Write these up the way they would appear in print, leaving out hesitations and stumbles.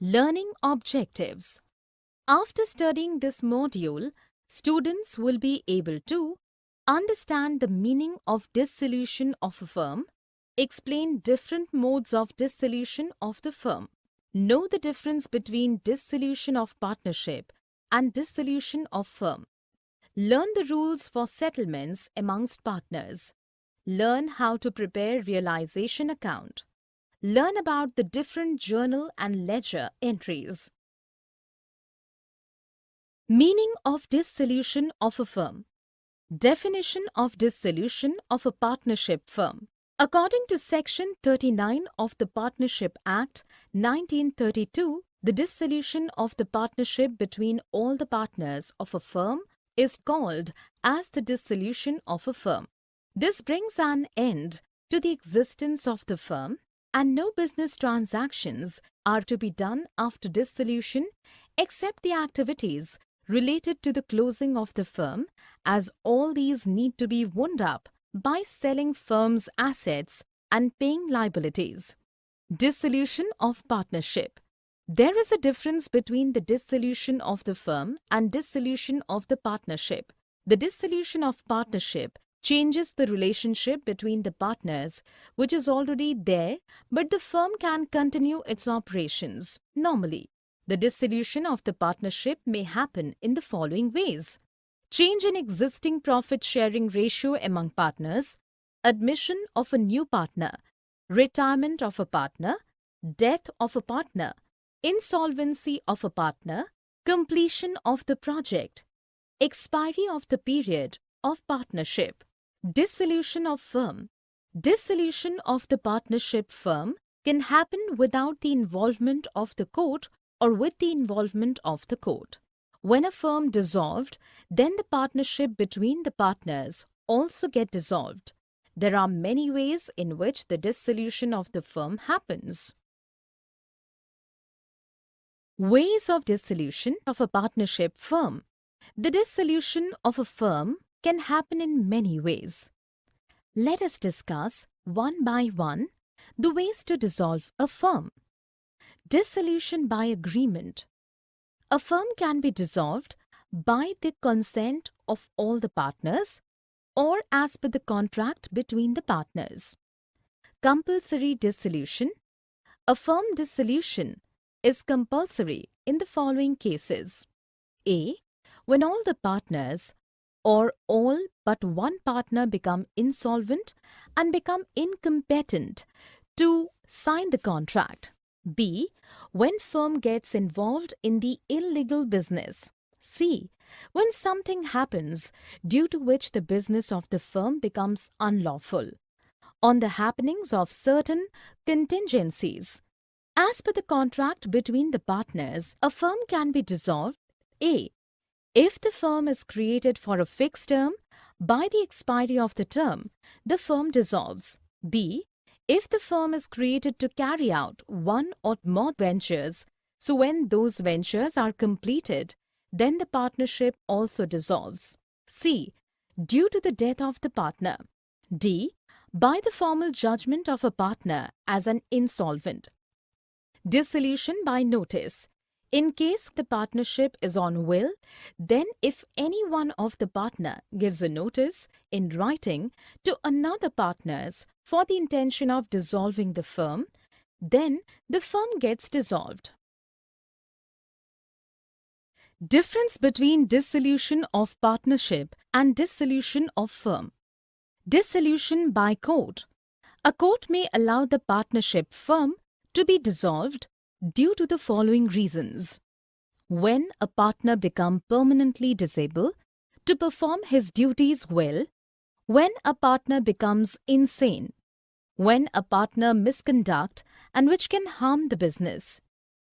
Learning objectives. After studying this module, students will be able to understand the meaning of dissolution of a firm, explain different modes of dissolution of the firm, know the difference between dissolution of partnership and dissolution of firm, learn the rules for settlements amongst partners, learn how to prepare realization account, learn about the different journal and ledger entries. Meaning of dissolution of a firm. Definition of dissolution of a partnership firm. According to Section 39 of the Partnership Act 1932, the dissolution of the partnership between all the partners of a firm is called as the dissolution of a firm. This brings an end to the existence of the firm, and no business transactions are to be done after dissolution except the activities related to the closing of the firm, as all these need to be wound up by selling firm's assets and paying liabilities. Dissolution of partnership. There is a difference between the dissolution of the firm and dissolution of the partnership. The dissolution of partnership changes the relationship between the partners, which is already there, but the firm can continue its operations normally. The dissolution of the partnership may happen in the following ways: change in existing profit-sharing ratio among partners, admission of a new partner, retirement of a partner, death of a partner, insolvency of a partner, completion of the project, expiry of the period of partnership. Dissolution of firm. Dissolution of the partnership firm can happen without the involvement of the court or with the involvement of the court. When a firm dissolved, then the partnership between the partners also get dissolved. There are many ways in which the dissolution of the firm happens. Ways of dissolution of a partnership firm. The dissolution of a firm can happen in many ways. Let us discuss one by one the ways to dissolve a firm. Dissolution by agreement. A firm can be dissolved by the consent of all the partners or as per the contract between the partners. Compulsory dissolution. A firm dissolution is compulsory in the following cases. A. When all the partners or all but one partner become insolvent and become incompetent to sign the contract. B. When firm gets involved in the illegal business. C. When something happens due to which the business of the firm becomes unlawful. On the happenings of certain contingencies. As per the contract between the partners, a firm can be dissolved. A. If the firm is created for a fixed term, by the expiry of the term, the firm dissolves. B. If the firm is created to carry out one or more ventures, so when those ventures are completed, then the partnership also dissolves. C. Due to the death of the partner. D. By the formal judgment of a partner as an insolvent. Dissolution by notice. In case the partnership is on will, then if any one of the partner gives a notice in writing to another partners for the intention of dissolving the firm, then the firm gets dissolved. Difference between dissolution of partnership and dissolution of firm. Dissolution by court. A court may allow the partnership firm to be dissolved due to the following reasons. When a partner becomes permanently disabled to perform his duties well, when a partner becomes insane, when a partner misconduct and which can harm the business,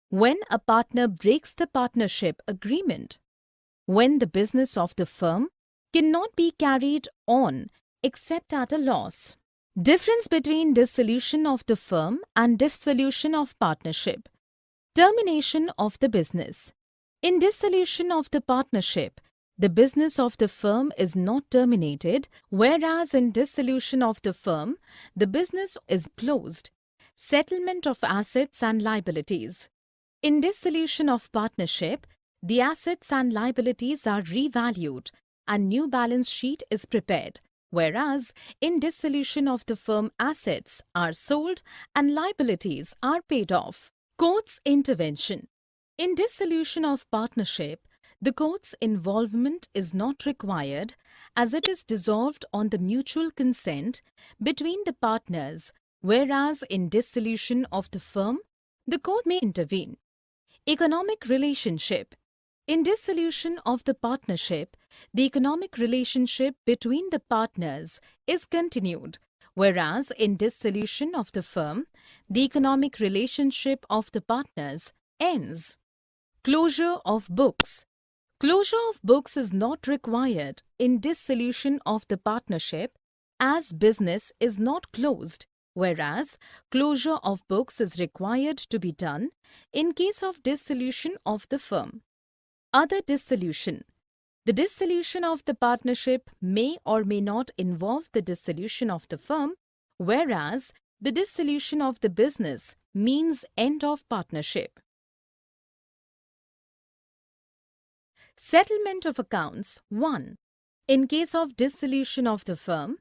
when a partner breaks the partnership agreement, when the business of the firm cannot be carried on except at a loss. Difference between dissolution of the firm and dissolution of partnership. Termination of the business. In dissolution of the partnership, the business of the firm is not terminated, whereas in dissolution of the firm, the business is closed. Settlement of assets and liabilities. In dissolution of partnership, the assets and liabilities are revalued and new balance sheet is prepared, whereas in dissolution of the firm, assets are sold and liabilities are paid off. Court's intervention. In dissolution of partnership, the court's involvement is not required as it is dissolved on the mutual consent between the partners, whereas in dissolution of the firm, the court may intervene. Economic relationship. In dissolution of the partnership, the economic relationship between the partners is continued, whereas in dissolution of the firm, the economic relationship of the partners ends. Closure of books. Closure of books is not required in dissolution of the partnership as business is not closed, whereas closure of books is required to be done in case of dissolution of the firm. Other dissolution. The dissolution of the partnership may or may not involve the dissolution of the firm, whereas the dissolution of the business means end of partnership. Settlement of accounts 1. In case of dissolution of the firm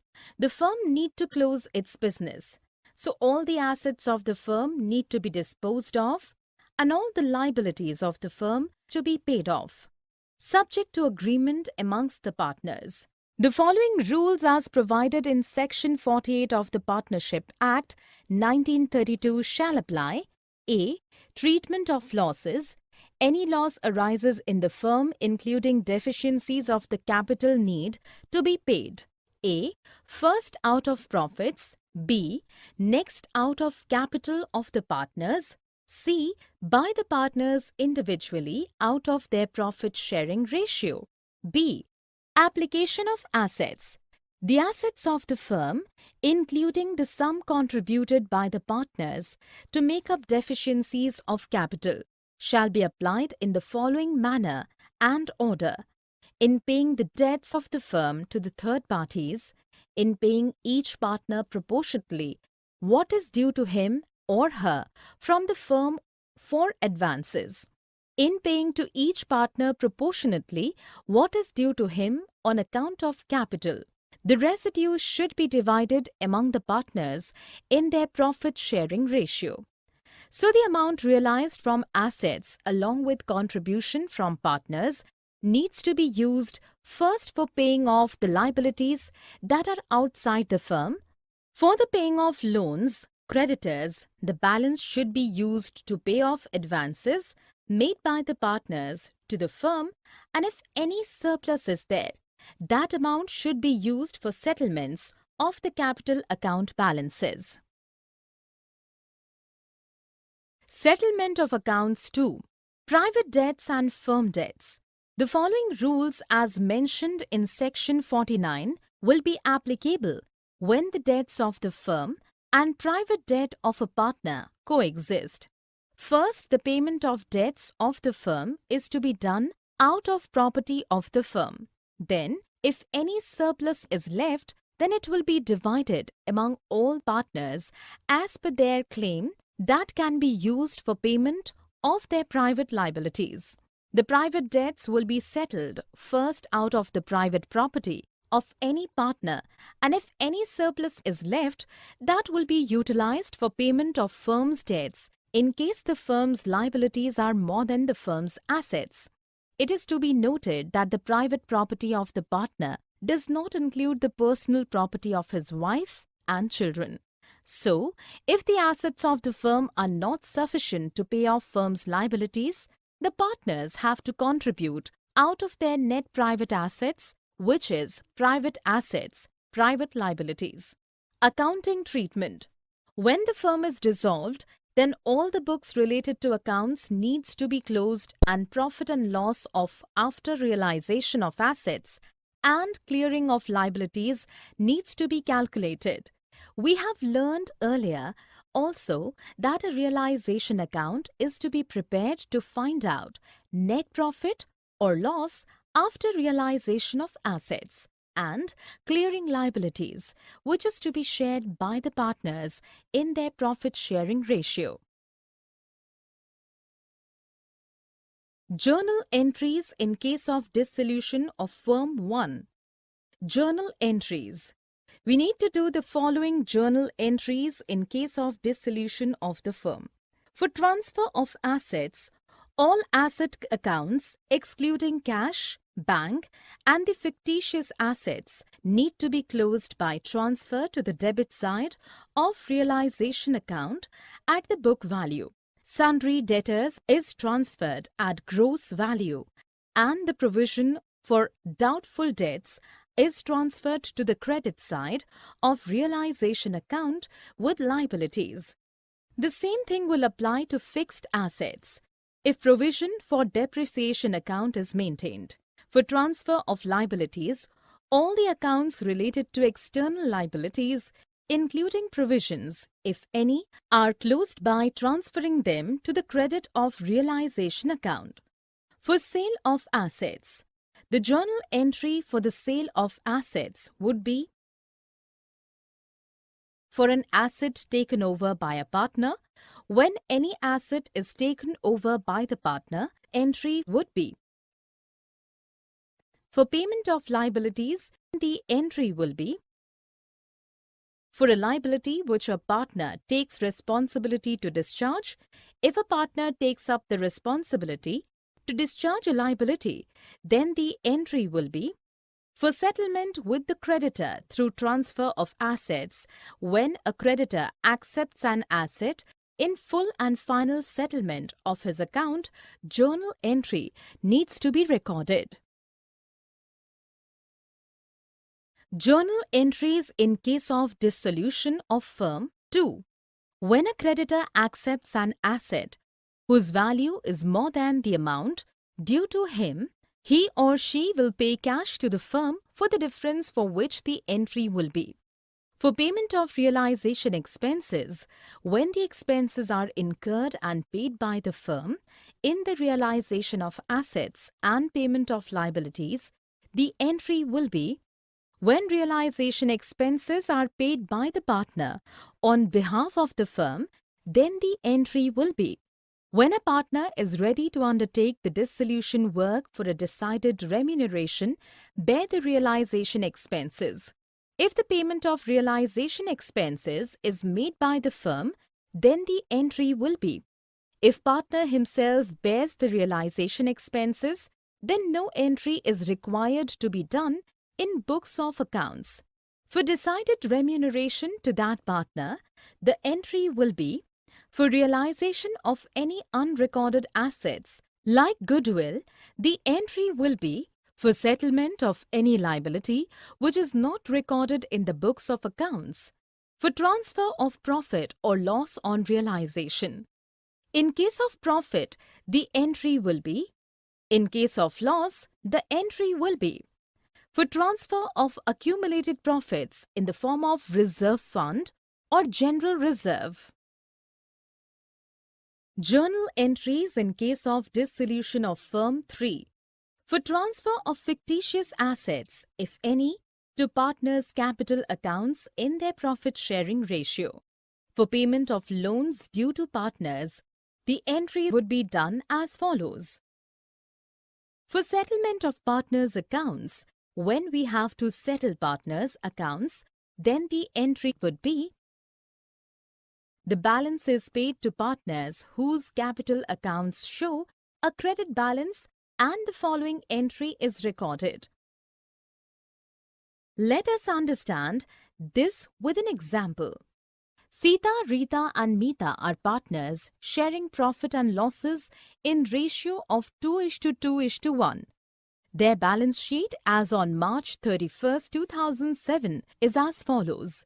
need to close its business. So all the assets of the firm need to be disposed of and all the liabilities of the firm to be paid off, subject to agreement amongst the partners. The following rules as provided in Section 48 of the Partnership Act 1932 shall apply. A. Treatment of losses. Any loss arises in the firm including deficiencies of the capital need to be paid. A. First out of profits. B. Next out of capital of the partners. C. By the partners individually out of their profit-sharing ratio. B. Application of assets. The assets of the firm, including the sum contributed by the partners to make up deficiencies of capital, shall be applied in the following manner and order: in paying the debts of the firm to the third parties, in paying each partner proportionately what is due to him or her from the firm for advances, in paying to each partner proportionately what is due to him on account of capital. The residue should be divided among the partners in their profit-sharing ratio. So the amount realized from assets along with contribution from partners needs to be used first for paying off the liabilities that are outside the firm. For the paying of loans, creditors, the balance should be used to pay off advances made by the partners to the firm, and if any surplus is there, that amount should be used for settlements of the capital account balances. Settlement of accounts 2. Private debts and firm debts. The following rules as mentioned in Section 49 will be applicable when the debts of the firm and private debt of a partner coexist. First, the payment of debts of the firm is to be done out of property of the firm. Then, if any surplus is left, then it will be divided among all partners as per their claim that can be used for payment of their private liabilities. The private debts will be settled first out of the private property of any partner, and if any surplus is left, that will be utilized for payment of firm's debts in case the firm's liabilities are more than the firm's assets. It is to be noted that the private property of the partner does not include the personal property of his wife and children. So, if the assets of the firm are not sufficient to pay off firm's liabilities, the partners have to contribute out of their net private assets, which is private assets, private liabilities. Accounting treatment. When the firm is dissolved, then all the books related to accounts needs to be closed and profit and loss of after realization of assets and clearing of liabilities needs to be calculated. We have learned earlier also that a realization account is to be prepared to find out net profit or loss after realization of assets and clearing liabilities, which is to be shared by the partners in their profit-sharing ratio. Journal entries in case of dissolution of firm 1. Journal entries. We need to do the following journal entries in case of dissolution of the firm. For transfer of assets, all asset accounts excluding cash, bank and the fictitious assets need to be closed by transfer to the debit side of realization account at the book value. Sundry debtors is transferred at gross value and the provision for doubtful debts is transferred to the credit side of realization account with liabilities. The same thing will apply to fixed assets if provision for depreciation account is maintained. For transfer of liabilities, all the accounts related to external liabilities, including provisions, if any, are closed by transferring them to the credit of realization account. For sale of assets, the journal entry for the sale of assets would be for an asset taken over by a partner. When any asset is taken over by the partner, entry would be for payment of liabilities, the entry will be for a liability which a partner takes responsibility to discharge. If a partner takes up the responsibility to discharge a liability, then the entry will be for settlement with the creditor through transfer of assets. When a creditor accepts an asset in full and final settlement of his account, journal entry needs to be recorded. Journal entries in case of dissolution of firm 2. When a creditor accepts an asset whose value is more than the amount due to him, he or she will pay cash to the firm for the difference for which the entry will be. For payment of realization expenses, when the expenses are incurred and paid by the firm in the realization of assets and payment of liabilities, the entry will be when realization expenses are paid by the partner on behalf of the firm, then the entry will be when a partner is ready to undertake the dissolution work for a decided remuneration, bear the realization expenses. If the payment of realization expenses is made by the firm, then the entry will be if partner himself bears the realization expenses, then no entry is required to be done in books of accounts. For decided remuneration to that partner, the entry will be for realization of any unrecorded assets like goodwill. The entry will be for settlement of any liability which is not recorded in the books of accounts. For transfer of profit or loss on realization. In case of profit, the entry will be. In case of loss, the entry will be for transfer of accumulated profits in the form of reserve fund or general reserve. Journal entries in case of dissolution of firm 3. For transfer of fictitious assets, if any, to partners' capital accounts in their profit-sharing ratio. For payment of loans due to partners, the entry would be done as follows. For settlement of partners' accounts, when we have to settle partners' accounts, then the entry would be the balance is paid to partners whose capital accounts show a credit balance and the following entry is recorded. Let us understand this with an example. Sita, Rita and Meeta are partners sharing profit and losses in ratio of 2:2:1. Their balance sheet as on March 31st, 2007 is as follows.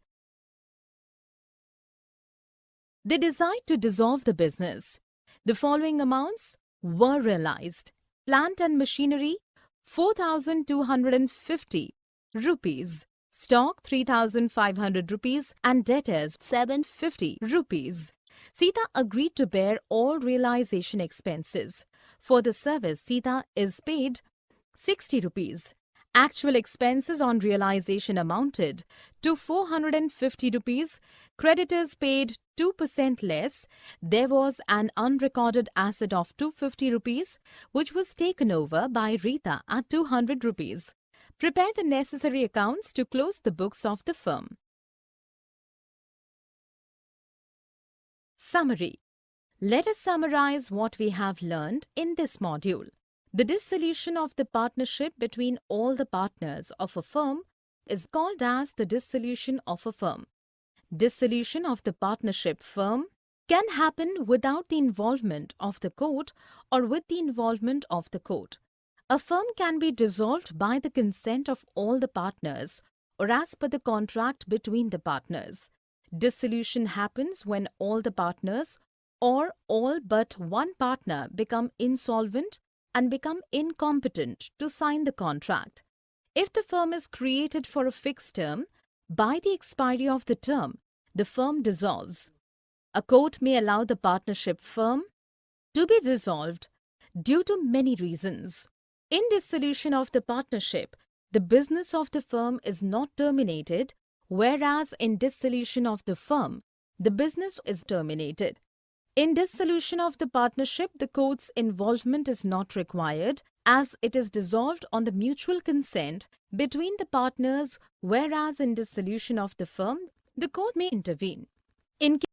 They decide to dissolve the business. The following amounts were realized. Plant and machinery 4,250 rupees. Stock 3,500 rupees and debtors 750 rupees. Sita agreed to bear all realization expenses. For the service, Sita is paid 60 rupees Actual expenses on realization amounted to 450 rupees. Creditors paid 2% less. There was an unrecorded asset of 250 rupees, which was taken over by Rita at 200 rupees. Prepare the necessary accounts to close the books of the firm. Summary. Let us summarize what we have learned in this module. The dissolution of the partnership between all the partners of a firm is called as the dissolution of a firm. Dissolution of the partnership firm can happen without the involvement of the court or with the involvement of the court. A firm can be dissolved by the consent of all the partners or as per the contract between the partners. Dissolution happens when all the partners or all but one partner become insolvent and become incompetent to sign the contract. If the firm is created for a fixed term, by the expiry of the term, the firm dissolves. A court may allow the partnership firm to be dissolved due to many reasons. In dissolution of the partnership, the business of the firm is not terminated, whereas in dissolution of the firm, the business is terminated. In dissolution of the partnership, the court's involvement is not required as it is dissolved on the mutual consent between the partners, whereas in dissolution of the firm, the court may intervene. In